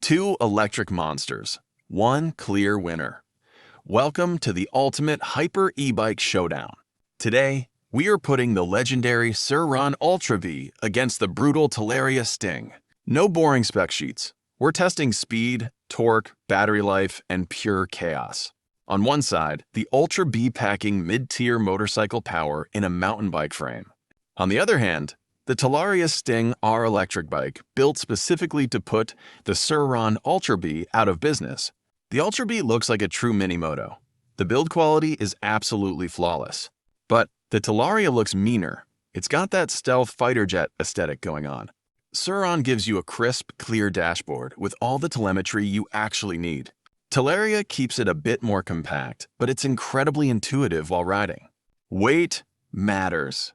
Two electric monsters, one clear winner. Welcome to the ultimate hyper e-bike showdown. Today, we are putting the legendary Sur-Ron Ultra Bee against the brutal Talaria Sting. No boring spec sheets. We're testing speed, torque, battery life, and pure chaos. On one side, the Ultra Bee packing mid-tier motorcycle power in a mountain bike frame. On the other hand, the Talaria Sting R electric bike built specifically to put the Sur-Ron Ultra Bee out of business. The Ultra Bee looks like a true mini-moto. The build quality is absolutely flawless. But the Talaria looks meaner. It's got that stealth fighter jet aesthetic going on. Sur-Ron gives you a crisp, clear dashboard with all the telemetry you actually need. Talaria keeps it a bit more compact, but it's incredibly intuitive while riding. Weight matters.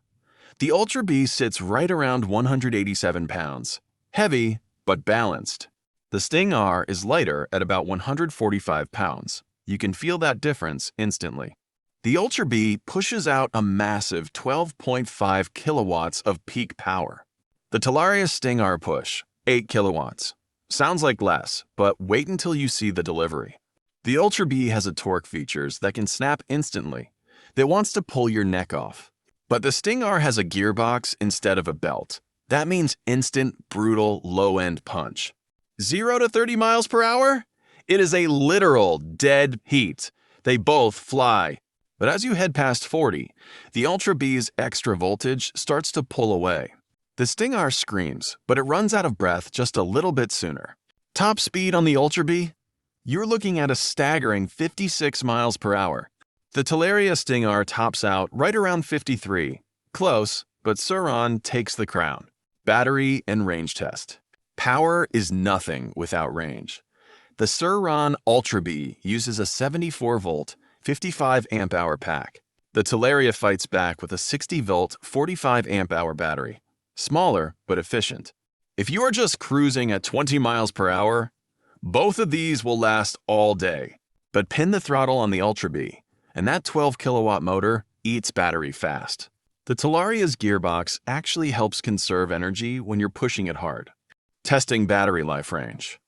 The Ultra Bee sits right around 187 pounds. Heavy, but balanced. The Sting R is lighter at about 145 pounds. You can feel that difference instantly. The Ultra Bee pushes out a massive 12.5 kilowatts of peak power. The Talaria Sting R push, 8 kilowatts. Sounds like less, but wait until you see the delivery. The Ultra Bee has a torque features that can snap instantly, that wants to pull your neck off. But the Sting R has a gearbox instead of a belt. That means instant, brutal, low-end punch. 0 to 30 miles per hour? It is a literal dead heat. They both fly. But as you head past 40, the Ultra Bee's extra voltage starts to pull away. The Sting R screams, but it runs out of breath just a little bit sooner. Top speed on the Ultra Bee? You're looking at a staggering 56 miles per hour. The Talaria Sting R tops out right around 53. Close, but Sur-Ron takes the crown. Battery and range test. Power is nothing without range. The Sur-Ron Ultra Bee uses a 74-volt, 55 amp-hour pack. The Talaria fights back with a 60-volt, 45 amp-hour battery. Smaller, but efficient. If you are just cruising at 20 miles per hour, both of these will last all day. But pin the throttle on the Ultra Bee, and that 12 kilowatt motor eats battery fast. The Talaria's gearbox actually helps conserve energy when you're pushing it hard. Testing battery life range.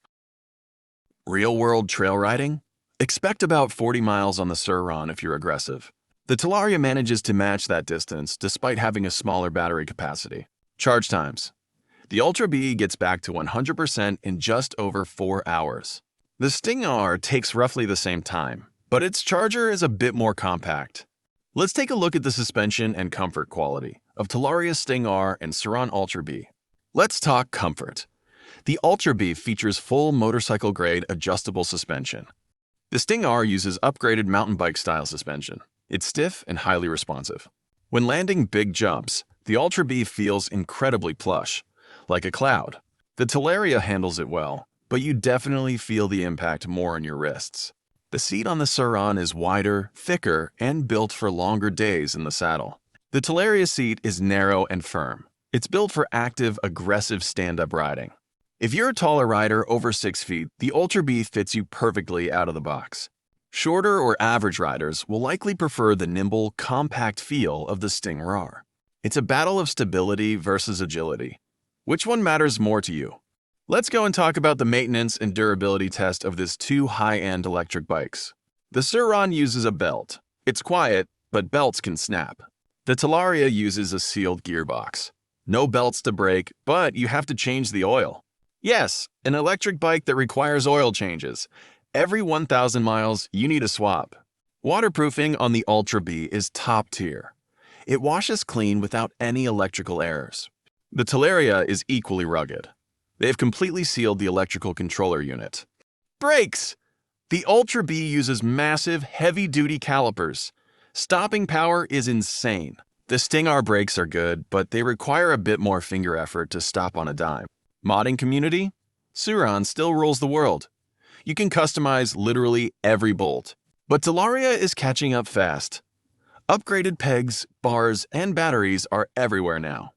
Real-world trail riding? Expect about 40 miles on the Sur-Ron if you're aggressive. The Talaria manages to match that distance despite having a smaller battery capacity. Charge times. The Ultra Bee gets back to 100% in just over 4 hours. The Sting R takes roughly the same time, but its charger is a bit more compact. Let's take a look at the suspension and comfort quality of Talaria Sting R and Sur-Ron Ultra Bee. Let's talk comfort. The Ultra Bee features full motorcycle-grade adjustable suspension. The Sting R uses upgraded mountain bike-style suspension. It's stiff and highly responsive. When landing big jumps, the Ultra Bee feels incredibly plush, like a cloud. The Talaria handles it well, but you definitely feel the impact more on your wrists. The seat on the Sur-Ron is wider, thicker, and built for longer days in the saddle. The Talaria seat is narrow and firm. It's built for active, aggressive stand-up riding. If you're a taller rider over 6 feet, the Ultra Bee fits you perfectly out of the box. Shorter or average riders will likely prefer the nimble, compact feel of the Sting R. It's a battle of stability versus agility. Which one matters more to you? Let's go and talk about the maintenance and durability test of these two high-end electric bikes. The Sur-Ron uses a belt. It's quiet, but belts can snap. The Talaria uses a sealed gearbox. No belts to break, but you have to change the oil. Yes, an electric bike that requires oil changes. Every 1,000 miles, you need a swap. Waterproofing on the Ultra Bee is top tier. It washes clean without any electrical errors. The Talaria is equally rugged. They've completely sealed the electrical controller unit. Brakes! The Ultra Bee uses massive, heavy-duty calipers. Stopping power is insane. The Sting R brakes are good, but they require a bit more finger effort to stop on a dime. Modding community? Sur-Ron still rules the world. You can customize literally every bolt. But Talaria is catching up fast. Upgraded pegs, bars, and batteries are everywhere now.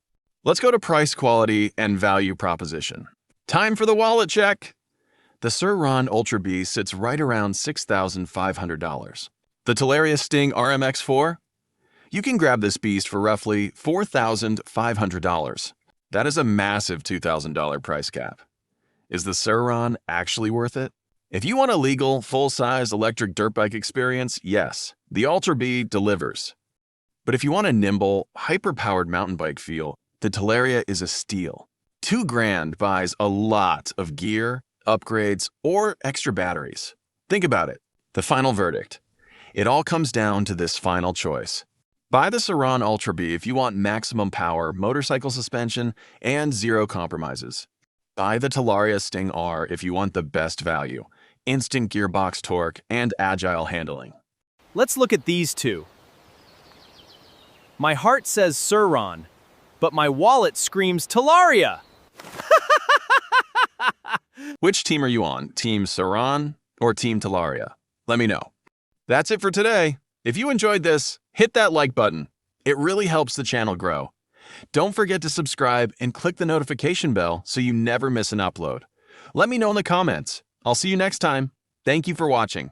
Let's go to price, quality, and value proposition. Time for the wallet check! The Sur-Ron Ultra Bee sits right around $6,500. The Talaria Sting R MX4? You can grab this beast for roughly $4,500. That is a massive $2,000 price cap. Is the Sur-Ron actually worth it? If you want a legal, full-size electric dirt bike experience, yes, the Ultra Bee delivers. But if you want a nimble, hyper-powered mountain bike feel, the Talaria is a steal. $2,000 buys a lot of gear, upgrades, or extra batteries. Think about it. The final verdict. It all comes down to this final choice. Buy the Sur-Ron Ultra Bee if you want maximum power, motorcycle suspension, and zero compromises. Buy the Talaria Sting R if you want the best value, instant gearbox torque, and agile handling. Let's look at these two. My heart says Sur-Ron, but my wallet screams Talaria. Which team are you on? Team Sur-Ron or Team Talaria? Let me know. That's it for today. If you enjoyed this, hit that like button. It really helps the channel grow. Don't forget to subscribe and click the notification bell so you never miss an upload. Let me know in the comments. I'll see you next time. Thank you for watching.